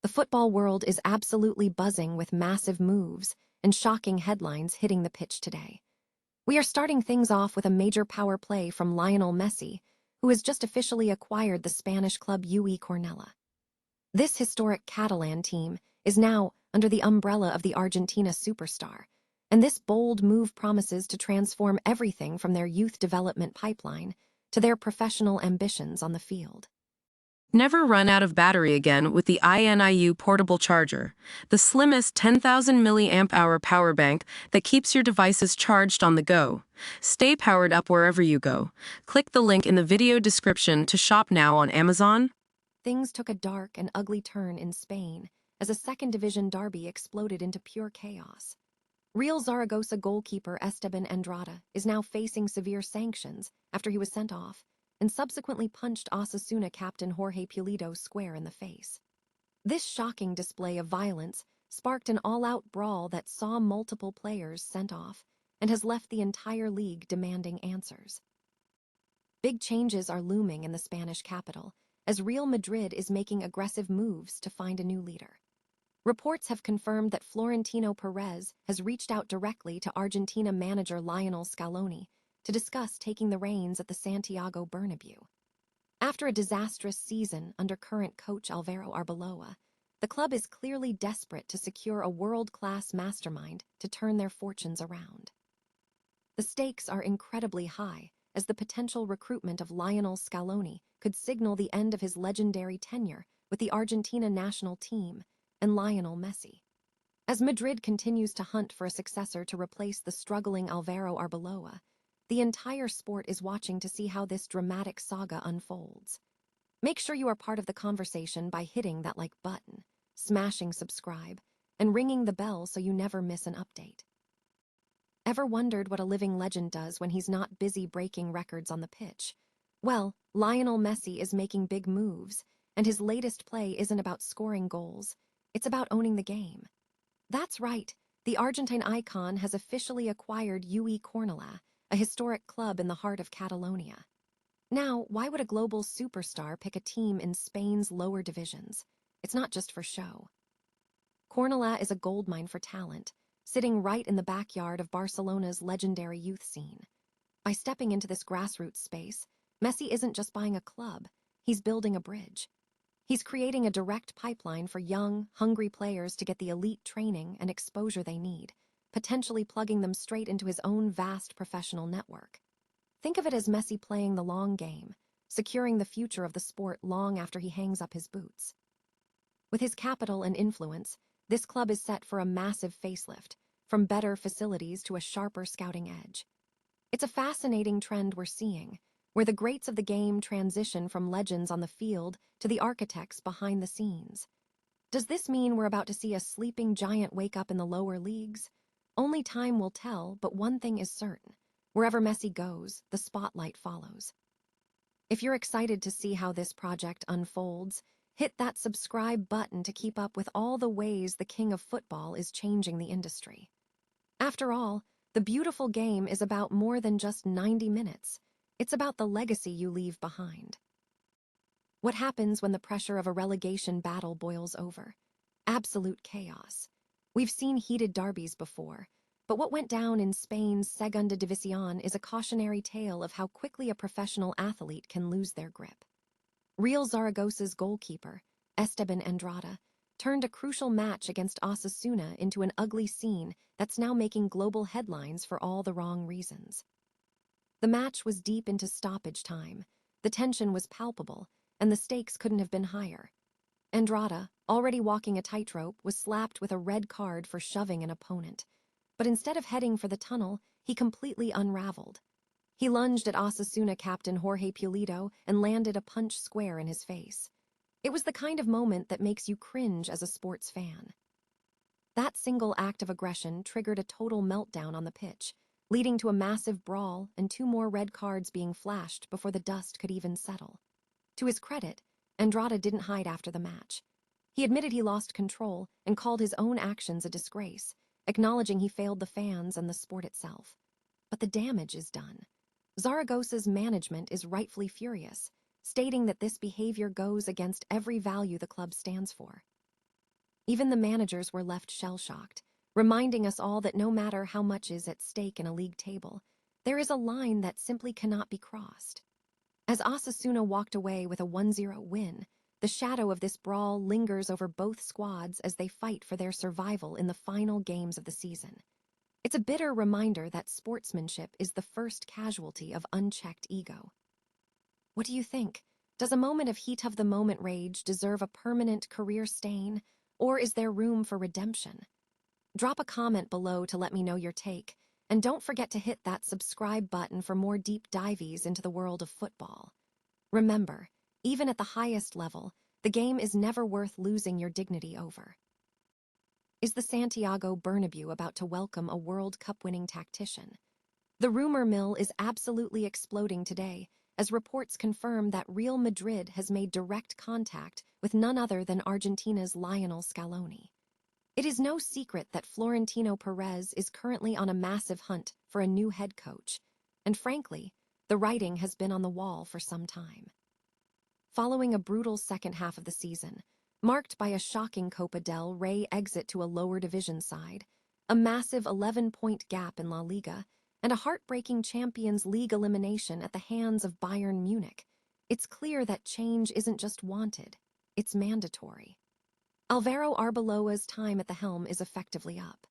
football world is absolutely buzzing with massive moves and shocking headlines hitting the pitch today. We are starting things off with a major power play from Lionel Messi, who has just officially acquired the Spanish club UE Cornellà. This historic Catalan team is now under the umbrella of the Argentina superstar, and this bold move promises to transform everything from their youth development pipeline to their professional ambitions on the field. Never run out of battery again with the INIU portable charger, the slimmest 10,000 mAh power bank that keeps your devices charged on the go. Stay powered up wherever you go. Click the link in the video description to shop now on Amazon. Things took a dark and ugly turn in Spain as a second division derby exploded into pure chaos. Real Zaragoza goalkeeper Esteban Andrada is now facing severe sanctions after he was sent off and subsequently punched Osasuna captain Jorge Pulido square in the face. This shocking display of violence sparked an all-out brawl that saw multiple players sent off and has left the entire league demanding answers. Big changes are looming in the Spanish capital as Real Madrid is making aggressive moves to find a new leader. Reports have confirmed that Florentino Perez has reached out directly to Argentina manager Lionel Scaloni to discuss taking the reins at the Santiago Bernabéu. After a disastrous season under current coach Alvaro Arbeloa, the club is clearly desperate to secure a world-class mastermind to turn their fortunes around. The stakes are incredibly high, as the potential recruitment of Lionel Scaloni could signal the end of his legendary tenure with the Argentina national team and Lionel Messi. As Madrid continues to hunt for a successor to replace the struggling Alvaro Arbeloa, the entire sport is watching to see how this dramatic saga unfolds. Make sure you are part of the conversation by hitting that like button, smashing subscribe, and ringing the bell so you never miss an update. Ever wondered what a living legend does when he's not busy breaking records on the pitch? Well, Lionel Messi is making big moves, and his latest play isn't about scoring goals, it's about owning the game. That's right, the Argentine icon has officially acquired UE Cornellà, a historic club in the heart of Catalonia. Now, why would a global superstar pick a team in Spain's lower divisions? It's not just for show. Cornellà is a goldmine for talent, sitting right in the backyard of Barcelona's legendary youth scene. By stepping into this grassroots space, Messi isn't just buying a club, he's building a bridge. He's creating a direct pipeline for young, hungry players to get the elite training and exposure they need, potentially plugging them straight into his own vast professional network. Think of it as Messi playing the long game, securing the future of the sport long after he hangs up his boots. With his capital and influence, this club is set for a massive facelift, from better facilities to a sharper scouting edge. It's a fascinating trend we're seeing, where the greats of the game transition from legends on the field to the architects behind the scenes. Does this mean we're about to see a sleeping giant wake up in the lower leagues? Only time will tell, but one thing is certain. Wherever Messi goes, the spotlight follows. If you're excited to see how this project unfolds, hit that subscribe button to keep up with all the ways the king of football is changing the industry. After all, the beautiful game is about more than just 90 minutes. It's about the legacy you leave behind. What happens when the pressure of a relegation battle boils over? Absolute chaos. We've seen heated derbies before, but what went down in Spain's Segunda División is a cautionary tale of how quickly a professional athlete can lose their grip. Real Zaragoza's goalkeeper, Esteban Andrada, turned a crucial match against Osasuna into an ugly scene that's now making global headlines for all the wrong reasons. The match was deep into stoppage time, the tension was palpable, and the stakes couldn't have been higher. Andrada, already walking a tightrope, was slapped with a red card for shoving an opponent. But instead of heading for the tunnel, he completely unraveled. He lunged at Osasuna captain Jorge Pulido and landed a punch square in his face. It was the kind of moment that makes you cringe as a sports fan. That single act of aggression triggered a total meltdown on the pitch, leading to a massive brawl and 2 more red cards being flashed before the dust could even settle. To his credit, Andrada didn't hide after the match. He admitted he lost control and called his own actions a disgrace, acknowledging he failed the fans and the sport itself. But the damage is done. Zaragoza's management is rightfully furious, stating that this behavior goes against every value the club stands for. Even the managers were left shell-shocked, reminding us all that no matter how much is at stake in a league table, there is a line that simply cannot be crossed. As Osasuna walked away with a 1-0 win, the shadow of this brawl lingers over both squads as they fight for their survival in the final games of the season. It's a bitter reminder that sportsmanship is the first casualty of unchecked ego. What do you think? Does a moment of heat-of-the-moment rage deserve a permanent career stain, or is there room for redemption? Drop a comment below to let me know your take, and don't forget to hit that subscribe button for more deep dives into the world of football. Remember, even at the highest level, the game is never worth losing your dignity over. Is the Santiago Bernabéu about to welcome a World Cup-winning tactician? The rumor mill is absolutely exploding today, as reports confirm that Real Madrid has made direct contact with none other than Argentina's Lionel Scaloni. It is no secret that Florentino Perez is currently on a massive hunt for a new head coach, and frankly, the writing has been on the wall for some time. Following a brutal second half of the season, marked by a shocking Copa del Rey exit to a lower division side, a massive 11-point gap in La Liga, and a heartbreaking Champions League elimination at the hands of Bayern Munich, it's clear that change isn't just wanted, it's mandatory. Alvaro Arbeloa's time at the helm is effectively up.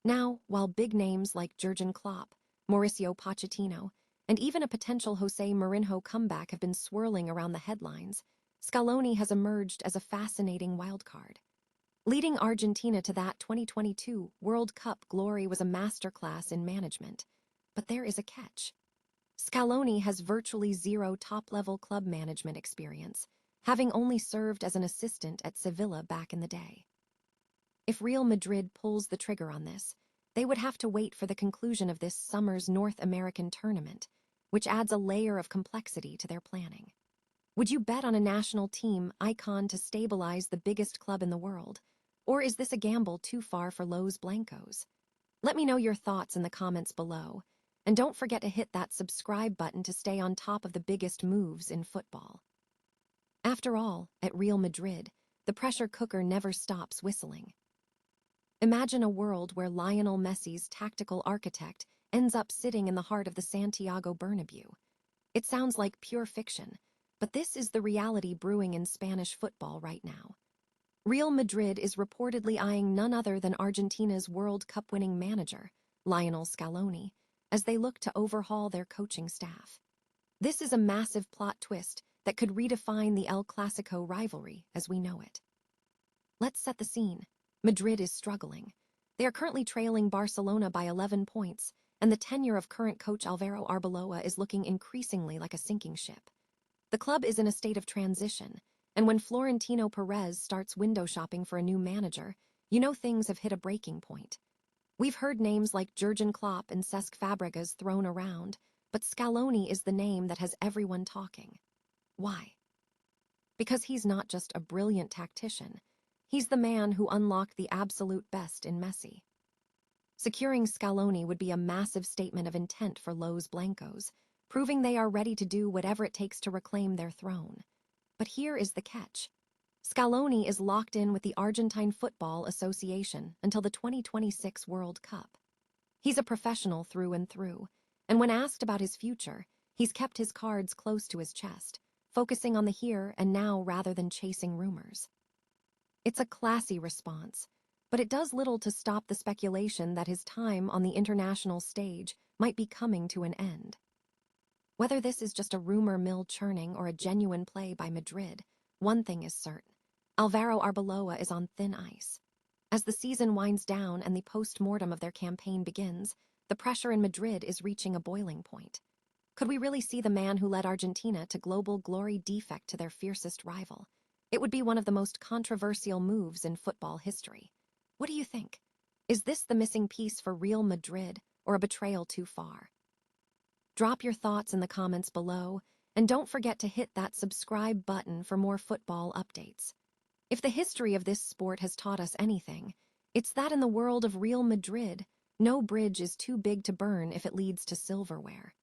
Now, while big names like Jurgen Klopp, Mauricio Pochettino, and even a potential Jose Mourinho comeback have been swirling around the headlines, Scaloni has emerged as a fascinating wildcard. Leading Argentina to that 2022 World Cup glory was a masterclass in management. But there is a catch. Scaloni has virtually zero top-level club management experience, having only served as an assistant at Sevilla back in the day. If Real Madrid pulls the trigger on this, they would have to wait for the conclusion of this summer's North American tournament, which adds a layer of complexity to their planning. Would you bet on a national team icon to stabilize the biggest club in the world? Or is this a gamble too far for Los Blancos? Let me know your thoughts in the comments below, and don't forget to hit that subscribe button to stay on top of the biggest moves in football. After all, at Real Madrid, the pressure cooker never stops whistling. Imagine a world where Lionel Messi's tactical architect ends up sitting in the heart of the Santiago Bernabéu. It sounds like pure fiction, but this is the reality brewing in Spanish football right now. Real Madrid is reportedly eyeing none other than Argentina's World Cup-winning manager, Lionel Scaloni, as they look to overhaul their coaching staff. This is a massive plot twist that could redefine the El Clasico rivalry as we know it. Let's set the scene. Madrid is struggling. They are currently trailing Barcelona by 11 points, and the tenure of current coach Alvaro Arbeloa is looking increasingly like a sinking ship. The club is in a state of transition, and when Florentino Perez starts window shopping for a new manager, you know things have hit a breaking point. We've heard names like Jurgen Klopp and Cesc Fabregas thrown around, but Scaloni is the name that has everyone talking. Why? Because he's not just a brilliant tactician, he's the man who unlocked the absolute best in Messi. Securing Scaloni would be a massive statement of intent for Los Blancos, proving they are ready to do whatever it takes to reclaim their throne. But here is the catch. Scaloni is locked in with the Argentine Football Association until the 2026 World Cup. He's a professional through and through, and when asked about his future, he's kept his cards close to his chest, focusing on the here and now rather than chasing rumors. It's a classy response, but it does little to stop the speculation that his time on the international stage might be coming to an end. Whether this is just a rumor mill churning or a genuine play by Madrid, one thing is certain. Alvaro Arbeloa is on thin ice. As the season winds down and the post-mortem of their campaign begins, the pressure in Madrid is reaching a boiling point. Could we really see the man who led Argentina to global glory defect to their fiercest rival? It would be one of the most controversial moves in football history. What do you think? Is this the missing piece for Real Madrid, or a betrayal too far? Drop your thoughts in the comments below, and don't forget to hit that subscribe button for more football updates. If the history of this sport has taught us anything, it's that in the world of Real Madrid, no bridge is too big to burn if it leads to silverware.